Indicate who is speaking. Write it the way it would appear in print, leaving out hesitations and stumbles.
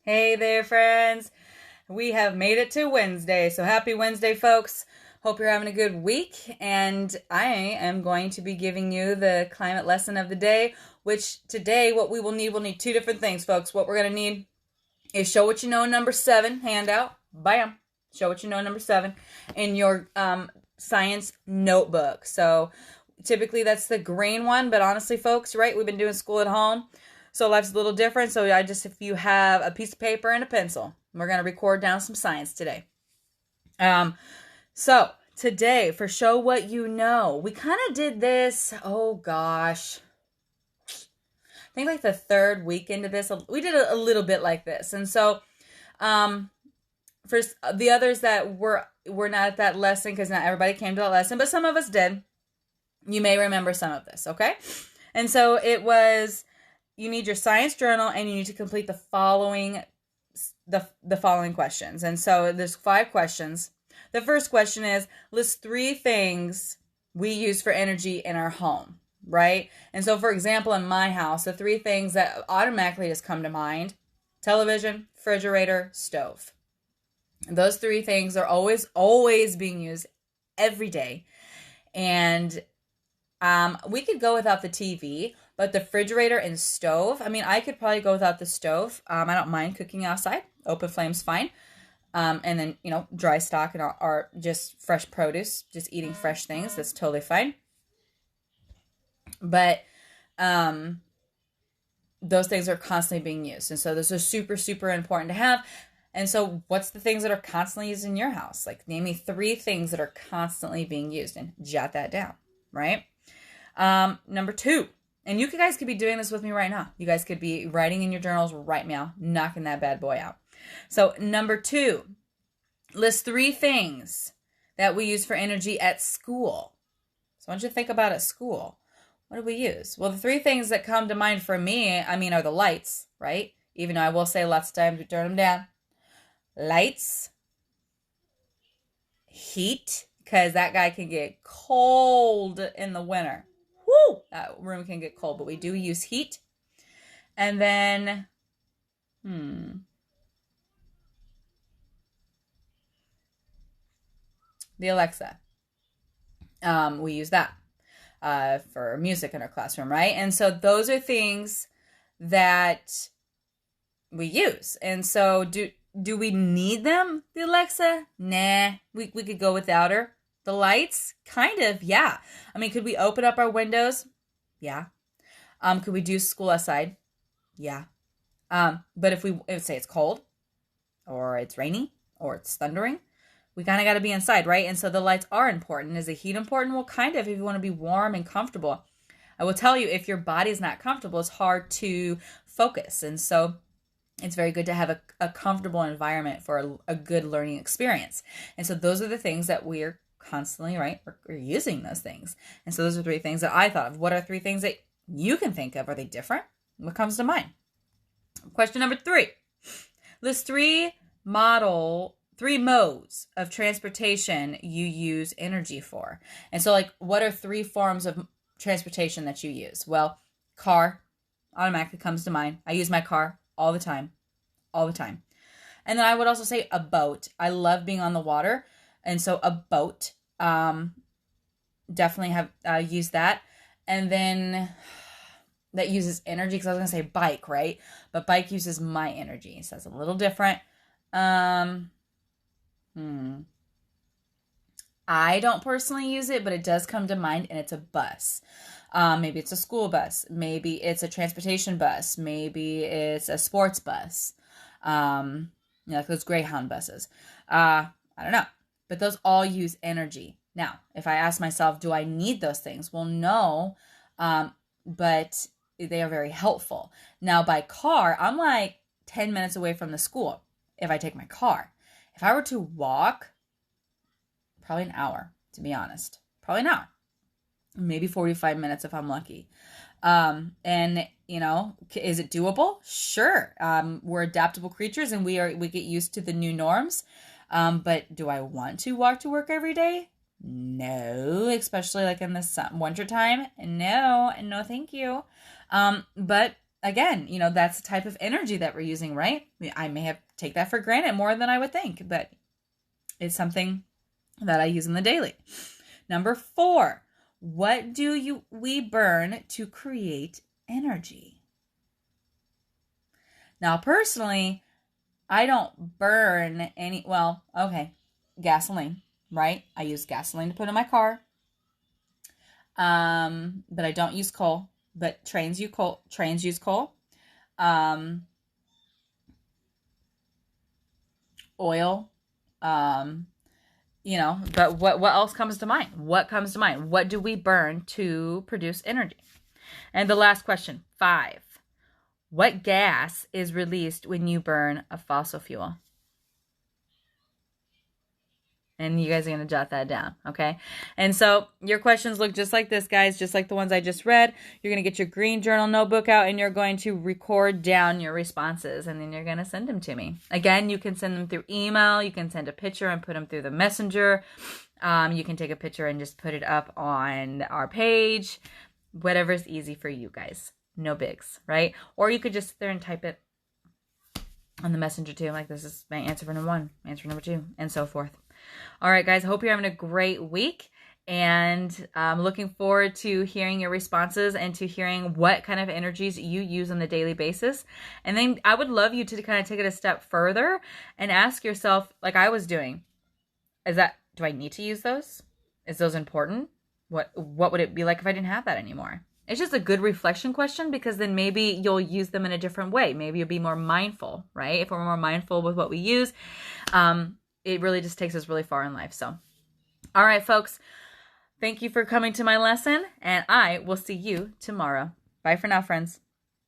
Speaker 1: Hey there, friends. We have made it to Wednesday. So happy Wednesday, folks. Hope you're having a good week. And I am going to be giving you the climate lesson of the day, which today, what we'll need two different things, folks. What we're going to need is Show What You Know number 7 handout. Bam. Show What You Know number 7 in your science notebook. So typically that's the green one, but honestly, folks, right? We've been doing school at home. So life's a little different. So if you have a piece of paper and a pencil, we're going to record down some science today. So today for Show What You Know, we kind of did this, oh gosh, I think like the third week into this, we did a little bit like this. And so, for the others that were not at that lesson, because not everybody came to that lesson, but some of us did, you may remember some of this, okay? And so it was, you need your science journal and you need to complete the following questions. And so there's 5 questions. The first question is, list 3 things we use for energy in our home, right? And so, for example, in my house, the 3 things that automatically just come to mind: television, refrigerator, stove. And those 3 things are always being used every day. And we could go without the TV, but the refrigerator and stove, I mean, I could probably go without the stove. I don't mind cooking outside. Open flame's fine. And then, dry stock or just fresh produce, just eating fresh things, that's totally fine. But those things are constantly being used. And so those are super, super important to have. And so what's the things that are constantly used in your house? Like, name me 3 things that are constantly being used and jot that down, right? Number 2, and you guys could be doing this with me right now. You guys could be writing in your journals right now, knocking that bad boy out. So number 2, list 3 things that we use for energy at school. So I want you to think about at school. What do we use? Well, the 3 things that come to mind for me, are the lights, right? Even though I will say lots of times we turn them down. Lights, heat, because that guy can get cold in the winter. Woo! That room can get cold, but we do use heat. And then, the Alexa. We use that for music in our classroom, right? And so those are things that we use. And so do we need them, the Alexa? Nah, we could go without her. The lights? Kind of, yeah. Could we open up our windows? Yeah. Could we do school outside? Yeah. But if say it's cold, or it's rainy, or it's thundering, we kind of got to be inside, right? And so the lights are important. Is the heat important? Well, kind of, if you want to be warm and comfortable. I will tell you, if your body is not comfortable, it's hard to focus. And so it's very good to have a comfortable environment for a good learning experience. And so those are the things that we're constantly, right? We're using those things. And so those are 3 things that I thought of. What are 3 things that you can think of? Are they different? What comes to mind? Question number 3. List 3 modes of transportation you use energy for. And so, what are 3 forms of transportation that you use? Well, car automatically comes to mind. I use my car all the time. And then I would also say a boat. I love being on the water. And so a boat, definitely have used that. And then that uses energy, because I was going to say bike, right? But bike uses my energy. So that's a little different. I don't personally use it, but it does come to mind, and it's a bus. Maybe it's a school bus. Maybe it's a transportation bus. Maybe it's a sports bus. Like those Greyhound buses. I don't know. But those all use energy. Now, if I ask myself, do I need those things? Well, no. But they are very helpful. Now, by car, I'm like 10 minutes away from the school if I take my car. If I were to walk, probably an hour, to be honest. Probably an hour. Maybe 45 minutes if I'm lucky. And, is it doable? Sure. We're adaptable creatures, and we get used to the new norms. But do I want to walk to work every day? No, especially like in the winter time. No, thank you. But again, that's the type of energy that we're using, right? I may have take that for granted more than I would think, but it's something that I use in the daily. Number 4, what do we burn to create energy? Now, personally, I don't burn gasoline, right? I use gasoline to put in my car. But I don't use coal, but trains use coal. Oil, but what else comes to mind? What comes to mind? What do we burn to produce energy? And the last question, 5. What gas is released when you burn a fossil fuel? And you guys are going to jot that down, okay? And so your questions look just like this, guys, just like the ones I just read. You're going to get your green journal notebook out, and you're going to record down your responses, and then you're going to send them to me. Again, you can send them through email. You can send a picture and put them through the messenger. You can take a picture and just put it up on our page. Whatever's easy for you guys. No bigs, right? Or you could just sit there and type it on the messenger too. Like, this is my answer for number 1, answer number 2, and so forth. All right, guys, I hope you're having a great week, and I'm looking forward to hearing your responses and to hearing what kind of energies you use on a daily basis. And then I would love you to kind of take it a step further and ask yourself, like I was doing, do I need to use those? Is those important? What would it be like if I didn't have that anymore? It's just a good reflection question, because then maybe you'll use them in a different way. Maybe you'll be more mindful, right? If we're more mindful with what we use, it really just takes us really far in life. So, all right, folks, thank you for coming to my lesson, and I will see you tomorrow. Bye for now, friends.